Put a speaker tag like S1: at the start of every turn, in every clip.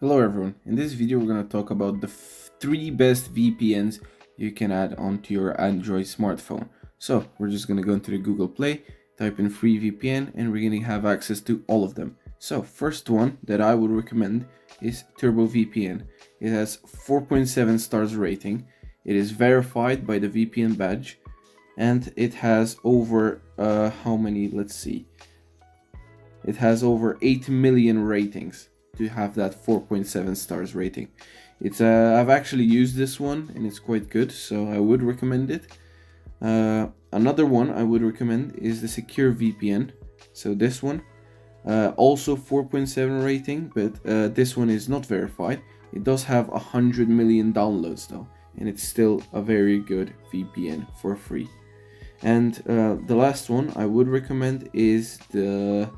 S1: Hello everyone, in this video we're going to talk about the 3 best VPNs you can add onto your Android smartphone. So we're just going to go into the Google Play, type in free VPN, and we're going to have access to all of them. So first one that I would recommend is Turbo VPN. It has 4.7 stars rating, it is verified by the VPN badge, and it has over, it has over 8 million ratings to have that 4.7 stars rating. It's I've actually used this one and it's quite good, so I would recommend it. Another one I would recommend is the Secure VPN. So this one, also 4.7 rating, but this one is not verified. It does have 100 million downloads though, and it's still a very good VPN for free. And the last one I would recommend is the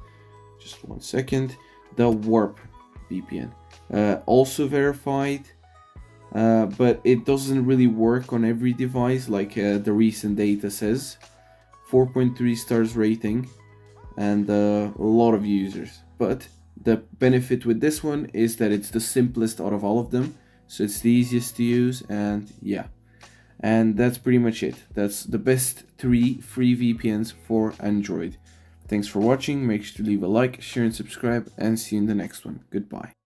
S1: Warp VPN. Also verified, but it doesn't really work on every device like the recent data says. 4.3 stars rating and a lot of users. But the benefit with this one is that it's the simplest out of all of them, so it's the easiest to use, and yeah. And that's pretty much it. That's the best 3 free VPNs for Android. Thanks for watching, make sure to leave a like, share and subscribe, and see you in the next one. Goodbye.